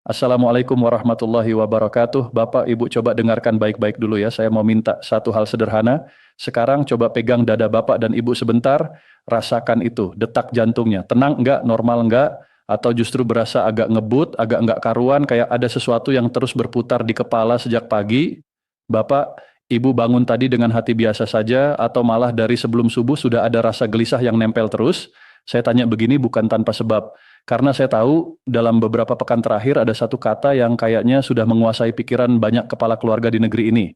Assalamualaikum warahmatullahi wabarakatuh. Bapak, Ibu coba dengarkan baik-baik dulu ya. Saya mau minta satu hal sederhana. Sekarang coba pegang dada Bapak dan Ibu sebentar. Rasakan itu, detak jantungnya. Tenang enggak, normal enggak, atau justru berasa agak ngebut, agak enggak karuan, kayak ada sesuatu yang terus berputar di kepala sejak pagi. Bapak, Ibu bangun tadi dengan hati biasa saja, atau malah dari sebelum subuh sudah ada rasa gelisah yang nempel terus? Saya tanya begini bukan tanpa sebab. Karena saya tahu dalam beberapa pekan terakhir ada satu kata yang kayaknya sudah menguasai pikiran banyak kepala keluarga di negeri ini.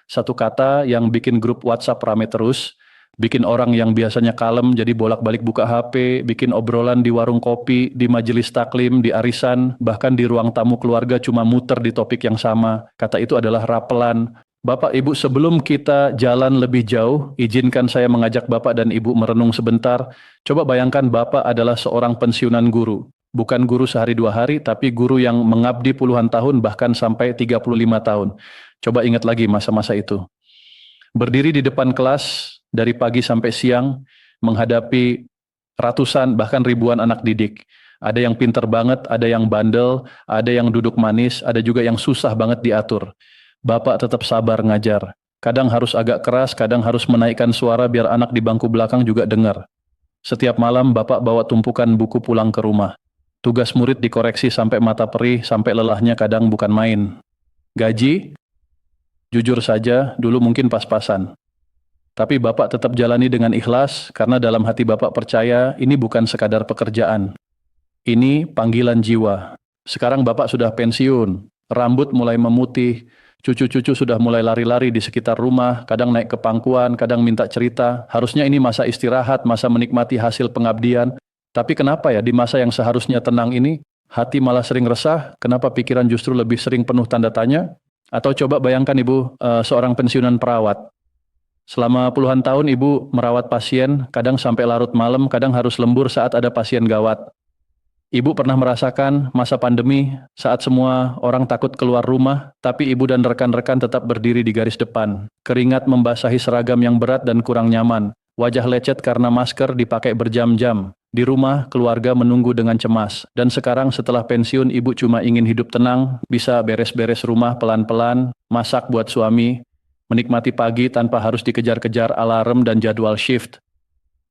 Satu kata yang bikin grup WhatsApp rame terus, bikin orang yang biasanya kalem jadi bolak-balik buka HP, bikin obrolan di warung kopi, di majelis taklim, di arisan, bahkan di ruang tamu keluarga cuma muter di topik yang sama. Kata itu adalah rapelan. Bapak Ibu, sebelum kita jalan lebih jauh, izinkan saya mengajak Bapak dan Ibu merenung sebentar. Coba bayangkan Bapak adalah seorang pensiunan guru. Bukan guru sehari dua hari, tapi guru yang mengabdi puluhan tahun, bahkan sampai 35 tahun. Coba ingat lagi masa-masa itu. Berdiri di depan kelas, dari pagi sampai siang, menghadapi ratusan, bahkan ribuan anak didik. Ada yang pinter banget, ada yang bandel, ada yang duduk manis, ada juga yang susah banget diatur. Bapak tetap sabar ngajar. Kadang harus agak keras, kadang harus menaikkan suara biar anak di bangku belakang juga dengar. Setiap malam Bapak bawa tumpukan buku pulang ke rumah. Tugas murid dikoreksi sampai mata perih, sampai lelahnya kadang bukan main. Gaji, jujur saja, dulu mungkin pas-pasan. Tapi Bapak tetap jalani dengan ikhlas, karena dalam hati Bapak percaya ini bukan sekadar pekerjaan. Ini panggilan jiwa. Sekarang Bapak sudah pensiun, rambut mulai memutih, cucu-cucu sudah mulai lari-lari di sekitar rumah, kadang naik ke pangkuan, kadang minta cerita. Harusnya ini masa istirahat, masa menikmati hasil pengabdian. Tapi kenapa ya di masa yang seharusnya tenang ini, hati malah sering resah, kenapa pikiran justru lebih sering penuh tanda tanya? Atau coba bayangkan Ibu, seorang pensiunan perawat. Selama puluhan tahun Ibu merawat pasien, kadang sampai larut malam, kadang harus lembur saat ada pasien gawat. Ibu pernah merasakan masa pandemi saat semua orang takut keluar rumah, tapi Ibu dan rekan-rekan tetap berdiri di garis depan. Keringat membasahi seragam yang berat dan kurang nyaman. Wajah lecet karena masker dipakai berjam-jam. Di rumah, keluarga menunggu dengan cemas. Dan sekarang setelah pensiun, Ibu cuma ingin hidup tenang, bisa beres-beres rumah pelan-pelan, masak buat suami, menikmati pagi tanpa harus dikejar-kejar alarm dan jadwal shift.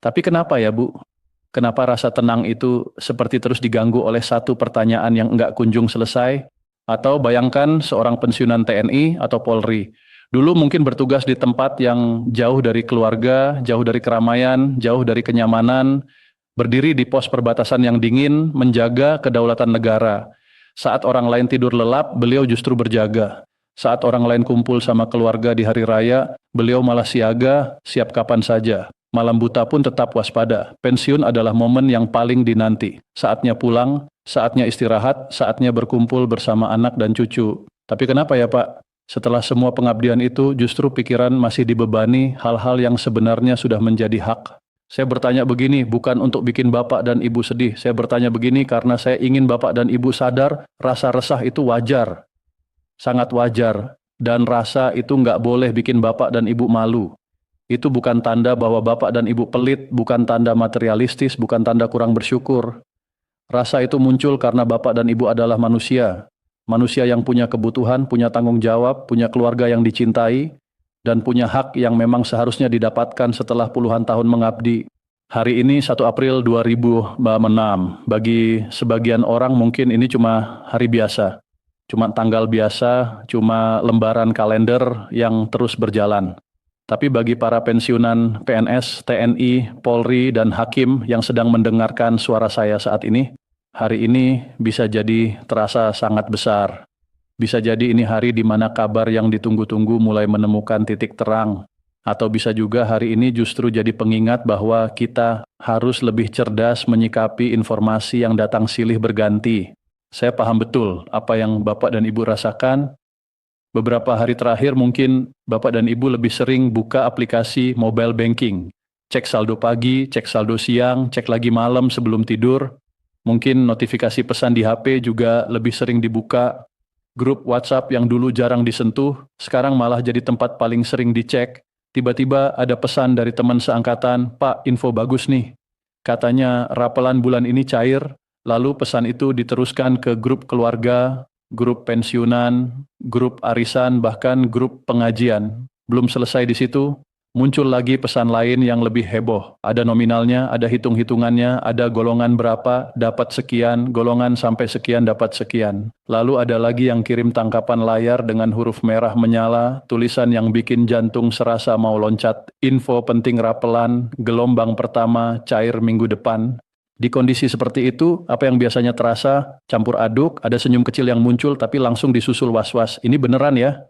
Tapi kenapa ya Bu? Kenapa rasa tenang itu seperti terus diganggu oleh satu pertanyaan yang enggak kunjung selesai? Atau bayangkan seorang pensiunan TNI atau Polri. Dulu mungkin bertugas di tempat yang jauh dari keluarga, jauh dari keramaian, jauh dari kenyamanan, berdiri di pos perbatasan yang dingin, menjaga kedaulatan negara. Saat orang lain tidur lelap, beliau justru berjaga. Saat orang lain kumpul sama keluarga di hari raya, beliau malah siaga, siap kapan saja. Malam buta pun tetap waspada. Pensiun adalah momen yang paling dinanti. Saatnya pulang, saatnya istirahat, saatnya berkumpul bersama anak dan cucu. Tapi kenapa ya Pak? Setelah semua pengabdian itu, justru pikiran masih dibebani hal-hal yang sebenarnya sudah menjadi hak. Saya bertanya begini, bukan untuk bikin Bapak dan Ibu sedih. Saya bertanya begini karena saya ingin Bapak dan Ibu sadar, rasa resah itu wajar. Sangat wajar. Dan rasa itu nggak boleh bikin Bapak dan Ibu malu. Itu bukan tanda bahwa Bapak dan Ibu pelit, bukan tanda materialistis, bukan tanda kurang bersyukur. Rasa itu muncul karena Bapak dan Ibu adalah manusia. Manusia yang punya kebutuhan, punya tanggung jawab, punya keluarga yang dicintai, dan punya hak yang memang seharusnya didapatkan setelah puluhan tahun mengabdi. Hari ini 1 April 2006. Bagi sebagian orang mungkin ini cuma hari biasa. Cuma tanggal biasa, cuma lembaran kalender yang terus berjalan. Tapi bagi para pensiunan PNS, TNI, Polri, dan Hakim yang sedang mendengarkan suara saya saat ini, hari ini bisa jadi terasa sangat besar. Bisa jadi ini hari di mana kabar yang ditunggu-tunggu mulai menemukan titik terang. Atau bisa juga hari ini justru jadi pengingat bahwa kita harus lebih cerdas menyikapi informasi yang datang silih berganti. Saya paham betul apa yang Bapak dan Ibu rasakan. Beberapa hari terakhir mungkin Bapak dan Ibu lebih sering buka aplikasi mobile banking. Cek saldo pagi, cek saldo siang, cek lagi malam sebelum tidur. Mungkin notifikasi pesan di HP juga lebih sering dibuka. Grup WhatsApp yang dulu jarang disentuh, sekarang malah jadi tempat paling sering dicek. Tiba-tiba ada pesan dari teman seangkatan, "Pak, info bagus nih. Katanya rapelan bulan ini cair." Lalu pesan itu diteruskan ke grup keluarga, grup pensiunan, grup arisan, bahkan grup pengajian. Belum selesai di situ, muncul lagi pesan lain yang lebih heboh. Ada nominalnya, ada hitung-hitungannya, ada golongan berapa dapat sekian, golongan sampai sekian dapat sekian. Lalu ada lagi yang kirim tangkapan layar dengan huruf merah menyala, tulisan yang bikin jantung serasa mau loncat, info penting rapelan, gelombang pertama, cair minggu depan. Di kondisi seperti itu, apa yang biasanya terasa campur aduk, ada senyum kecil yang muncul tapi langsung disusul was-was. Ini beneran ya?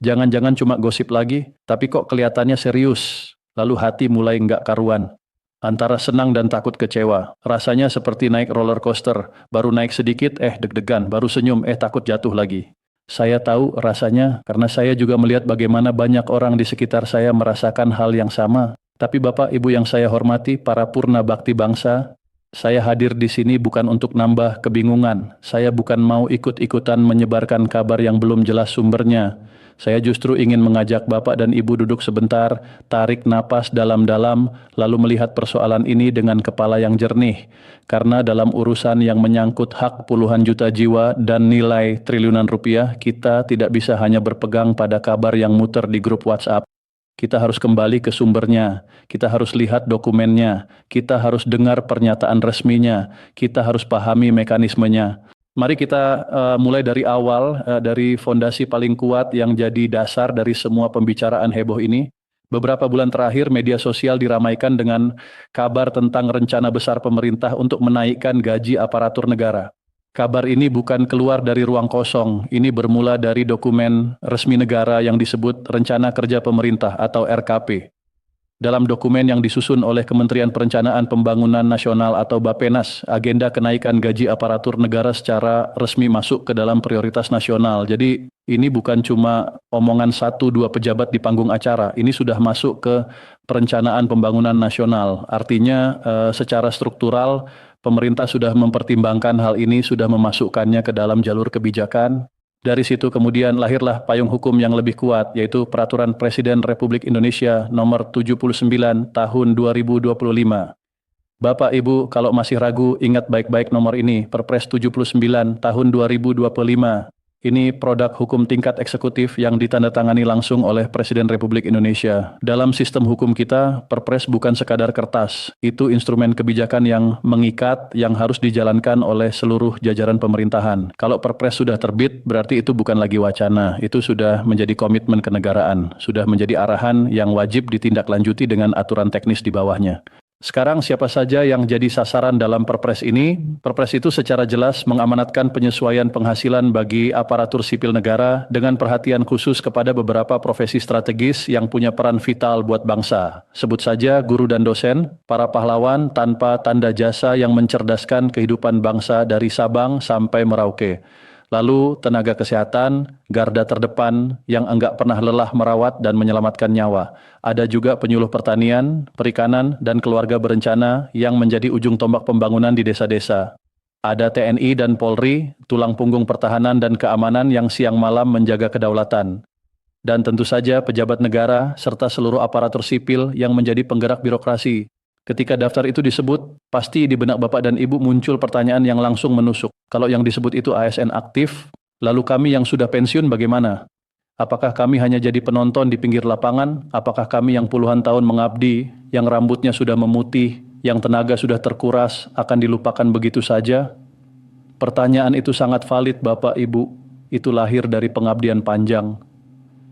Jangan-jangan cuma gosip lagi, tapi kok kelihatannya serius. Lalu hati mulai nggak karuan. Antara senang dan takut kecewa. Rasanya seperti naik roller coaster. Baru naik sedikit, deg-degan. Baru senyum, takut jatuh lagi. Saya tahu rasanya karena saya juga melihat bagaimana banyak orang di sekitar saya merasakan hal yang sama. Tapi Bapak Ibu yang saya hormati, para purna bakti bangsa, saya hadir di sini bukan untuk nambah kebingungan. Saya bukan mau ikut-ikutan menyebarkan kabar yang belum jelas sumbernya. Saya justru ingin mengajak Bapak dan Ibu duduk sebentar, tarik napas dalam-dalam, lalu melihat persoalan ini dengan kepala yang jernih. Karena dalam urusan yang menyangkut hak puluhan juta jiwa dan nilai triliunan rupiah, kita tidak bisa hanya berpegang pada kabar yang muter di grup WhatsApp. Kita harus kembali ke sumbernya, kita harus lihat dokumennya, kita harus dengar pernyataan resminya, kita harus pahami mekanismenya. Mari kita mulai dari awal, dari fondasi paling kuat yang jadi dasar dari semua pembicaraan heboh ini. Beberapa bulan terakhir media sosial diramaikan dengan kabar tentang rencana besar pemerintah untuk menaikkan gaji aparatur negara. Kabar ini bukan keluar dari ruang kosong, ini bermula dari dokumen resmi negara yang disebut Rencana Kerja Pemerintah atau RKP. Dalam dokumen yang disusun oleh Kementerian Perencanaan Pembangunan Nasional atau Bappenas, agenda kenaikan gaji aparatur negara secara resmi masuk ke dalam prioritas nasional. Jadi ini bukan cuma omongan 1-2 pejabat di panggung acara, ini sudah masuk ke perencanaan pembangunan nasional. Artinya secara struktural pemerintah sudah mempertimbangkan hal ini, sudah memasukkannya ke dalam jalur kebijakan. Dari situ kemudian lahirlah payung hukum yang lebih kuat, yaitu Peraturan Presiden Republik Indonesia Nomor 79 Tahun 2025. Bapak Ibu kalau masih ragu, ingat baik-baik nomor ini, Perpres 79 Tahun 2025. Ini produk hukum tingkat eksekutif yang ditandatangani langsung oleh Presiden Republik Indonesia. Dalam sistem hukum kita, Perpres bukan sekadar kertas. Itu instrumen kebijakan yang mengikat, yang harus dijalankan oleh seluruh jajaran pemerintahan. Kalau Perpres sudah terbit, berarti itu bukan lagi wacana. Itu sudah menjadi komitmen kenegaraan. Sudah menjadi arahan yang wajib ditindaklanjuti dengan aturan teknis di bawahnya. Sekarang siapa saja yang jadi sasaran dalam Perpres ini? Perpres itu secara jelas mengamanatkan penyesuaian penghasilan bagi aparatur sipil negara dengan perhatian khusus kepada beberapa profesi strategis yang punya peran vital buat bangsa. Sebut saja guru dan dosen, para pahlawan tanpa tanda jasa yang mencerdaskan kehidupan bangsa dari Sabang sampai Merauke. Lalu tenaga kesehatan, garda terdepan yang enggak pernah lelah merawat dan menyelamatkan nyawa. Ada juga penyuluh pertanian, perikanan, dan keluarga berencana yang menjadi ujung tombak pembangunan di desa-desa. Ada TNI dan Polri, tulang punggung pertahanan dan keamanan yang siang malam menjaga kedaulatan. Dan tentu saja pejabat negara serta seluruh aparatur sipil yang menjadi penggerak birokrasi. Ketika daftar itu disebut, pasti di benak Bapak dan Ibu muncul pertanyaan yang langsung menusuk. Kalau yang disebut itu ASN aktif, lalu kami yang sudah pensiun bagaimana? Apakah kami hanya jadi penonton di pinggir lapangan? Apakah kami yang puluhan tahun mengabdi, yang rambutnya sudah memutih, yang tenaga sudah terkuras, akan dilupakan begitu saja? Pertanyaan itu sangat valid Bapak Ibu. Itu lahir dari pengabdian panjang.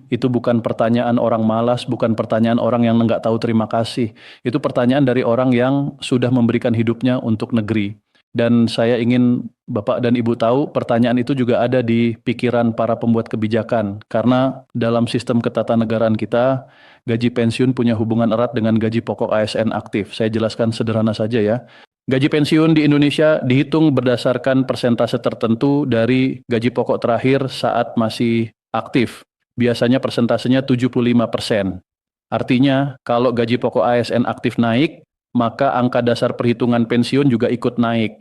Itu bukan pertanyaan orang malas, bukan pertanyaan orang yang enggak tahu terima kasih. Itu pertanyaan dari orang yang sudah memberikan hidupnya untuk negeri. Dan saya ingin Bapak dan Ibu tahu, pertanyaan itu juga ada di pikiran para pembuat kebijakan. Karena dalam sistem ketatanegaraan kita, gaji pensiun punya hubungan erat dengan gaji pokok ASN aktif. Saya jelaskan sederhana saja ya. Gaji pensiun di Indonesia dihitung berdasarkan persentase tertentu dari gaji pokok terakhir saat masih aktif. Biasanya persentasenya 75%. Artinya, kalau gaji pokok ASN aktif naik, maka angka dasar perhitungan pensiun juga ikut naik.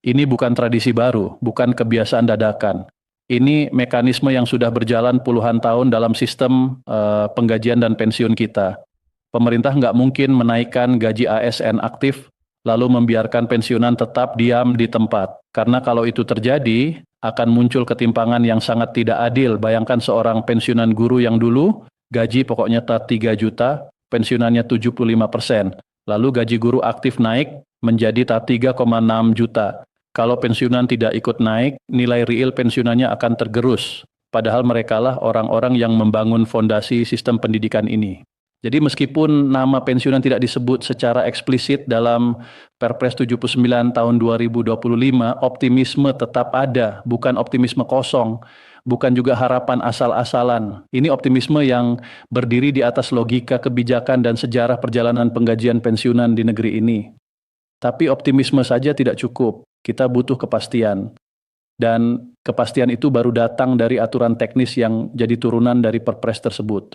Ini bukan tradisi baru, bukan kebiasaan dadakan. Ini mekanisme yang sudah berjalan puluhan tahun dalam sistem penggajian dan pensiun kita. Pemerintah nggak mungkin menaikkan gaji ASN aktif, lalu membiarkan pensiunan tetap diam di tempat. Karena kalau itu terjadi, akan muncul ketimpangan yang sangat tidak adil. Bayangkan seorang pensiunan guru yang dulu gaji pokoknya 3 juta, pensiunannya 75%. Lalu gaji guru aktif naik menjadi 3,6 juta. Kalau pensiunan tidak ikut naik, nilai real pensiunannya akan tergerus. Padahal merekalah orang-orang yang membangun fondasi sistem pendidikan ini. Jadi meskipun nama pensiunan tidak disebut secara eksplisit dalam Perpres 79 tahun 2025, optimisme tetap ada, bukan optimisme kosong, bukan juga harapan asal-asalan. Ini optimisme yang berdiri di atas logika kebijakan dan sejarah perjalanan penggajian pensiunan di negeri ini. Tapi optimisme saja tidak cukup, kita butuh kepastian. Dan kepastian itu baru datang dari aturan teknis yang jadi turunan dari Perpres tersebut.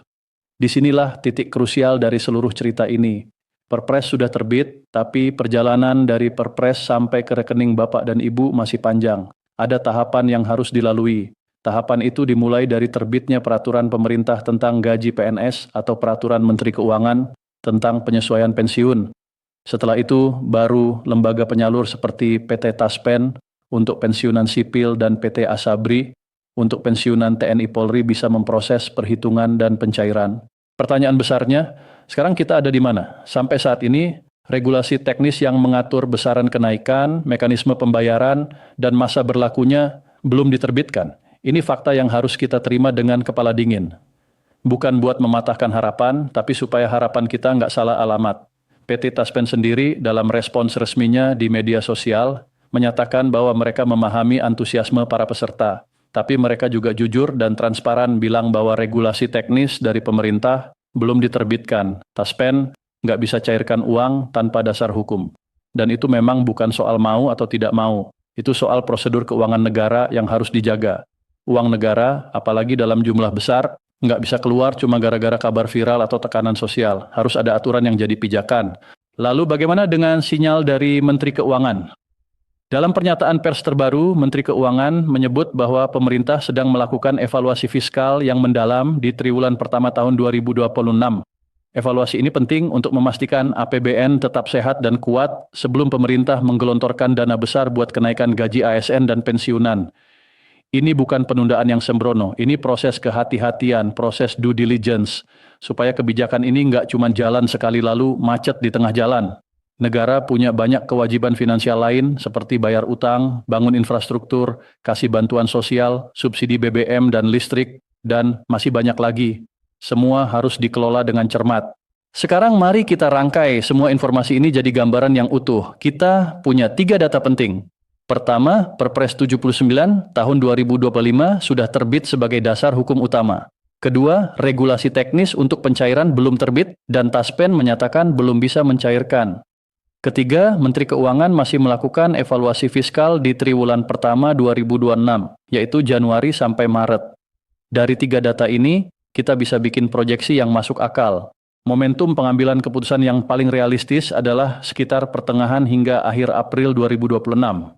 Disinilah titik krusial dari seluruh cerita ini. Perpres sudah terbit, tapi perjalanan dari Perpres sampai ke rekening Bapak dan Ibu masih panjang. Ada tahapan yang harus dilalui. Tahapan itu dimulai dari terbitnya peraturan pemerintah tentang gaji PNS atau peraturan Menteri Keuangan tentang penyesuaian pensiun. Setelah itu, baru lembaga penyalur seperti PT Taspen untuk pensiunan sipil dan PT Asabri untuk pensiunan TNI Polri bisa memproses perhitungan dan pencairan. Pertanyaan besarnya, sekarang kita ada di mana? Sampai saat ini, regulasi teknis yang mengatur besaran kenaikan, mekanisme pembayaran, dan masa berlakunya belum diterbitkan. Ini fakta yang harus kita terima dengan kepala dingin. Bukan buat mematahkan harapan, tapi supaya harapan kita nggak salah alamat. PT Taspen sendiri dalam respons resminya di media sosial menyatakan bahwa mereka memahami antusiasme para peserta. Tapi mereka juga jujur dan transparan bilang bahwa regulasi teknis dari pemerintah belum diterbitkan. Taspen nggak bisa cairkan uang tanpa dasar hukum. Dan itu memang bukan soal mau atau tidak mau. Itu soal prosedur keuangan negara yang harus dijaga. Uang negara, apalagi dalam jumlah besar, nggak bisa keluar cuma gara-gara kabar viral atau tekanan sosial. Harus ada aturan yang jadi pijakan. Lalu bagaimana dengan sinyal dari Menteri Keuangan? Dalam pernyataan pers terbaru, Menteri Keuangan menyebut bahwa pemerintah sedang melakukan evaluasi fiskal yang mendalam di triwulan pertama tahun 2026. Evaluasi ini penting untuk memastikan APBN tetap sehat dan kuat sebelum pemerintah menggelontorkan dana besar buat kenaikan gaji ASN dan pensiunan. Ini bukan penundaan yang sembrono, ini proses kehati-hatian, proses due diligence, supaya kebijakan ini nggak cuma jalan sekali lalu macet di tengah jalan. Negara punya banyak kewajiban finansial lain seperti bayar utang, bangun infrastruktur, kasih bantuan sosial, subsidi BBM dan listrik, dan masih banyak lagi. Semua harus dikelola dengan cermat. Sekarang mari kita rangkai semua informasi ini jadi gambaran yang utuh. Kita punya 3 data penting. Pertama, Perpres 79 tahun 2025 sudah terbit sebagai dasar hukum utama. Kedua, regulasi teknis untuk pencairan belum terbit dan Taspen menyatakan belum bisa mencairkan. Ketiga, Menteri Keuangan masih melakukan evaluasi fiskal di triwulan pertama 2026, yaitu Januari sampai Maret. Dari 3 data ini, kita bisa bikin proyeksi yang masuk akal. Momentum pengambilan keputusan yang paling realistis adalah sekitar pertengahan hingga akhir April 2026.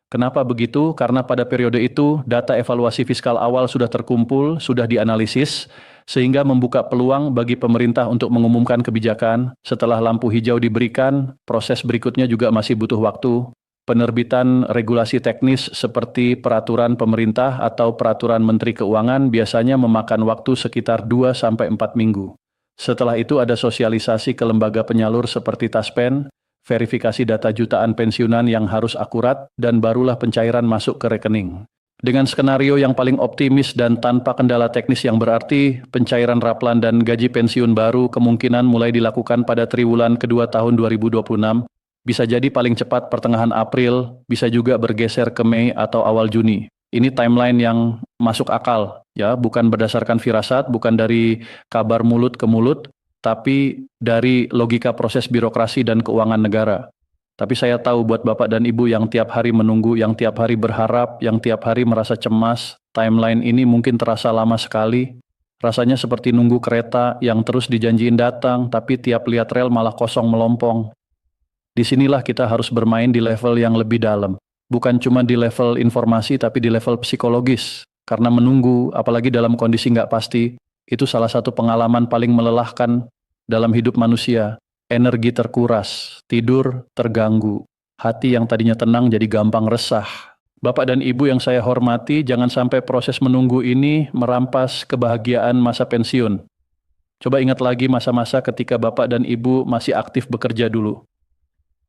Kenapa begitu? Karena pada periode itu, data evaluasi fiskal awal sudah terkumpul, sudah dianalisis, sehingga membuka peluang bagi pemerintah untuk mengumumkan kebijakan. Setelah lampu hijau diberikan, proses berikutnya juga masih butuh waktu. Penerbitan regulasi teknis seperti peraturan pemerintah atau peraturan Menteri Keuangan biasanya memakan waktu sekitar 2-4 minggu. Setelah itu ada sosialisasi ke lembaga penyalur seperti Taspen, verifikasi data jutaan pensiunan yang harus akurat, dan barulah pencairan masuk ke rekening. Dengan skenario yang paling optimis dan tanpa kendala teknis yang berarti, pencairan Raplan dan gaji pensiun baru kemungkinan mulai dilakukan pada triwulan kedua tahun 2026, bisa jadi paling cepat pertengahan April, bisa juga bergeser ke Mei atau awal Juni. Ini timeline yang masuk akal, ya, bukan berdasarkan firasat, bukan dari kabar mulut ke mulut, tapi dari logika proses birokrasi dan keuangan negara. Tapi saya tahu buat Bapak dan Ibu yang tiap hari menunggu, yang tiap hari berharap, yang tiap hari merasa cemas, timeline ini mungkin terasa lama sekali. Rasanya seperti nunggu kereta yang terus dijanjiin datang, tapi tiap lihat rel malah kosong melompong. Disinilah kita harus bermain di level yang lebih dalam. Bukan cuma di level informasi, tapi di level psikologis. Karena menunggu, apalagi dalam kondisi nggak pasti, itu salah satu pengalaman paling melelahkan dalam hidup manusia. Energi terkuras, tidur terganggu, hati yang tadinya tenang jadi gampang resah. Bapak dan Ibu yang saya hormati, jangan sampai proses menunggu ini merampas kebahagiaan masa pensiun. Coba ingat lagi masa-masa ketika Bapak dan Ibu masih aktif bekerja dulu.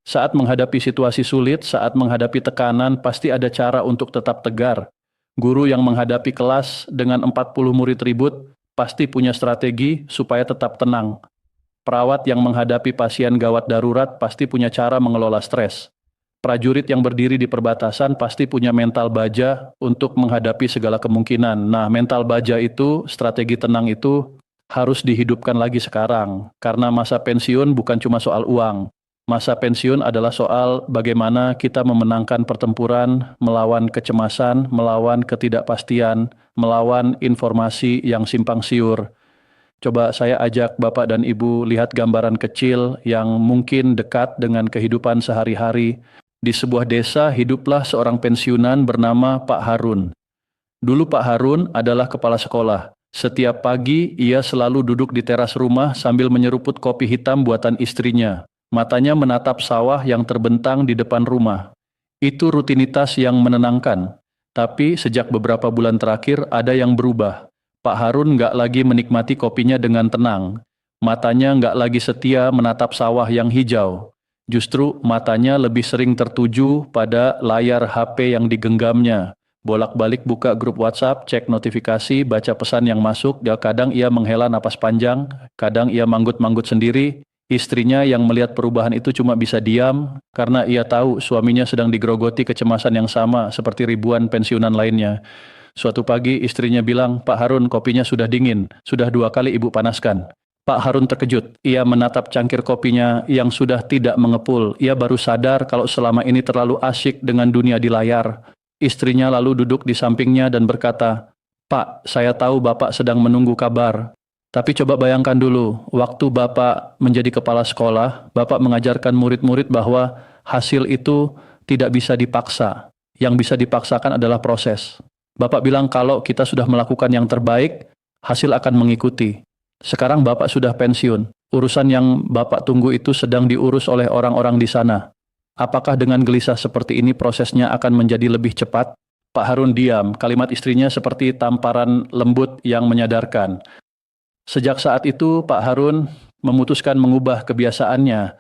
Saat menghadapi situasi sulit, saat menghadapi tekanan, pasti ada cara untuk tetap tegar. Guru yang menghadapi kelas dengan 40 murid ribut, pasti punya strategi supaya tetap tenang. Perawat yang menghadapi pasien gawat darurat, pasti punya cara mengelola stres. Prajurit yang berdiri di perbatasan pasti punya mental baja untuk menghadapi segala kemungkinan. Nah, mental baja itu, strategi tenang itu harus dihidupkan lagi sekarang. Karena masa pensiun bukan cuma soal uang. Masa pensiun adalah soal bagaimana kita memenangkan pertempuran, melawan kecemasan, melawan ketidakpastian, melawan informasi yang simpang siur. Coba saya ajak Bapak dan Ibu lihat gambaran kecil yang mungkin dekat dengan kehidupan sehari-hari. Di sebuah desa hiduplah seorang pensiunan bernama Pak Harun. Dulu Pak Harun adalah kepala sekolah. Setiap pagi ia selalu duduk di teras rumah sambil menyeruput kopi hitam buatan istrinya. Matanya menatap sawah yang terbentang di depan rumah. Itu rutinitas yang menenangkan. Tapi sejak beberapa bulan terakhir ada yang berubah. Pak Harun nggak lagi menikmati kopinya dengan tenang. Matanya nggak lagi setia menatap sawah yang hijau. Justru matanya lebih sering tertuju pada layar HP yang digenggamnya. Bolak-balik buka grup WhatsApp, cek notifikasi, baca pesan yang masuk. Kadang ia menghela napas panjang, kadang ia manggut-manggut sendiri. Istrinya yang melihat perubahan itu cuma bisa diam, karena ia tahu suaminya sedang digerogoti kecemasan yang sama seperti ribuan pensiunan lainnya. Suatu pagi istrinya bilang, "Pak Harun, kopinya sudah dingin, sudah 2 kali ibu panaskan." Pak Harun terkejut, ia menatap cangkir kopinya yang sudah tidak mengepul. Ia baru sadar kalau selama ini terlalu asyik dengan dunia di layar. Istrinya lalu duduk di sampingnya dan berkata, "Pak, saya tahu Bapak sedang menunggu kabar. Tapi coba bayangkan dulu, waktu Bapak menjadi kepala sekolah, Bapak mengajarkan murid-murid bahwa hasil itu tidak bisa dipaksa. Yang bisa dipaksakan adalah proses. Bapak bilang kalau kita sudah melakukan yang terbaik, hasil akan mengikuti. Sekarang Bapak sudah pensiun. Urusan yang Bapak tunggu itu sedang diurus oleh orang-orang di sana. Apakah dengan gelisah seperti ini prosesnya akan menjadi lebih cepat?" Pak Harun diam, kalimat istrinya seperti tamparan lembut yang menyadarkan. Sejak saat itu, Pak Harun memutuskan mengubah kebiasaannya.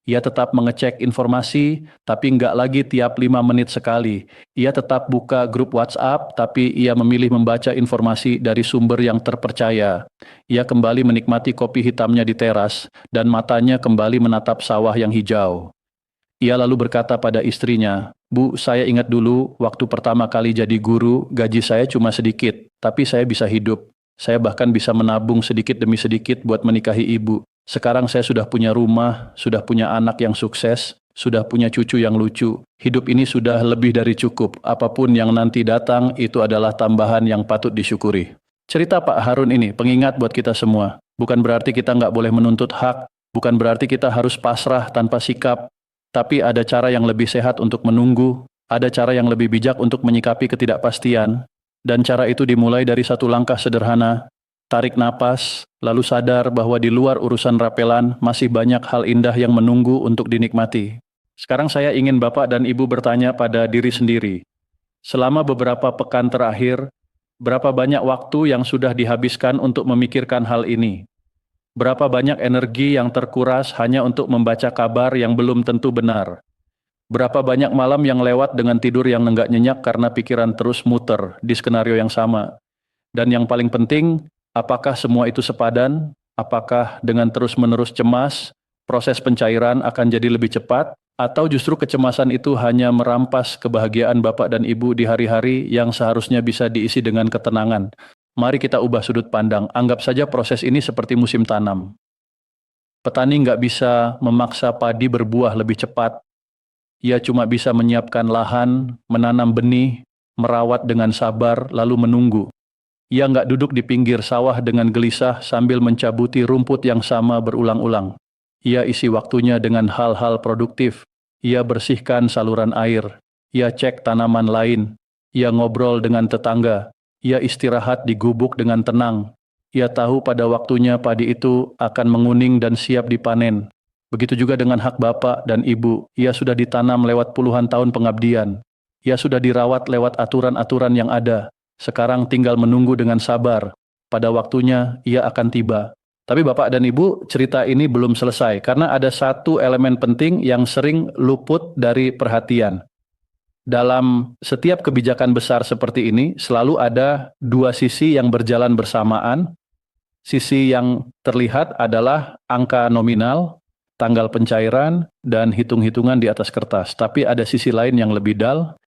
Ia tetap mengecek informasi, tapi nggak lagi tiap 5 menit sekali. Ia tetap buka grup WhatsApp, tapi ia memilih membaca informasi dari sumber yang terpercaya. Ia kembali menikmati kopi hitamnya di teras, dan matanya kembali menatap sawah yang hijau. Ia lalu berkata pada istrinya, "Bu, saya ingat dulu waktu pertama kali jadi guru, gaji saya cuma sedikit, tapi saya bisa hidup. Saya bahkan bisa menabung sedikit demi sedikit buat menikahi ibu. Sekarang saya sudah punya rumah, sudah punya anak yang sukses, sudah punya cucu yang lucu. Hidup ini sudah lebih dari cukup. Apapun yang nanti datang, itu adalah tambahan yang patut disyukuri." Cerita Pak Harun ini pengingat buat kita semua. Bukan berarti kita nggak boleh menuntut hak, bukan berarti kita harus pasrah tanpa sikap, tapi ada cara yang lebih sehat untuk menunggu, ada cara yang lebih bijak untuk menyikapi ketidakpastian. Dan cara itu dimulai dari satu langkah sederhana, tarik napas, lalu sadar bahwa di luar urusan rapelan masih banyak hal indah yang menunggu untuk dinikmati. Sekarang saya ingin Bapak dan Ibu bertanya pada diri sendiri. Selama beberapa pekan terakhir, berapa banyak waktu yang sudah dihabiskan untuk memikirkan hal ini? Berapa banyak energi yang terkuras hanya untuk membaca kabar yang belum tentu benar? Berapa banyak malam yang lewat dengan tidur yang enggak nyenyak karena pikiran terus muter di skenario yang sama? Dan yang paling penting, apakah semua itu sepadan? Apakah dengan terus-menerus cemas, proses pencairan akan jadi lebih cepat? Atau justru kecemasan itu hanya merampas kebahagiaan Bapak dan Ibu di hari-hari yang seharusnya bisa diisi dengan ketenangan? Mari kita ubah sudut pandang, anggap saja proses ini seperti musim tanam. Petani nggak bisa memaksa padi berbuah lebih cepat. Ia cuma bisa menyiapkan lahan, menanam benih, merawat dengan sabar, lalu menunggu. Ia nggak duduk di pinggir sawah dengan gelisah sambil mencabuti rumput yang sama berulang-ulang. Ia isi waktunya dengan hal-hal produktif. Ia bersihkan saluran air. Ia cek tanaman lain. Ia ngobrol dengan tetangga. Ia istirahat di gubuk dengan tenang. Ia tahu pada waktunya padi itu akan menguning dan siap dipanen. Begitu juga dengan hak Bapak dan Ibu, ia sudah ditanam lewat puluhan tahun pengabdian. Ia sudah dirawat lewat aturan-aturan yang ada. Sekarang tinggal menunggu dengan sabar. Pada waktunya ia akan tiba. Tapi Bapak dan Ibu, cerita ini belum selesai karena ada satu elemen penting yang sering luput dari perhatian. Dalam setiap kebijakan besar seperti ini, selalu ada dua sisi yang berjalan bersamaan. Sisi yang terlihat adalah angka nominal, tanggal pencairan, dan hitung-hitungan di atas kertas. Tapi ada sisi lain yang lebih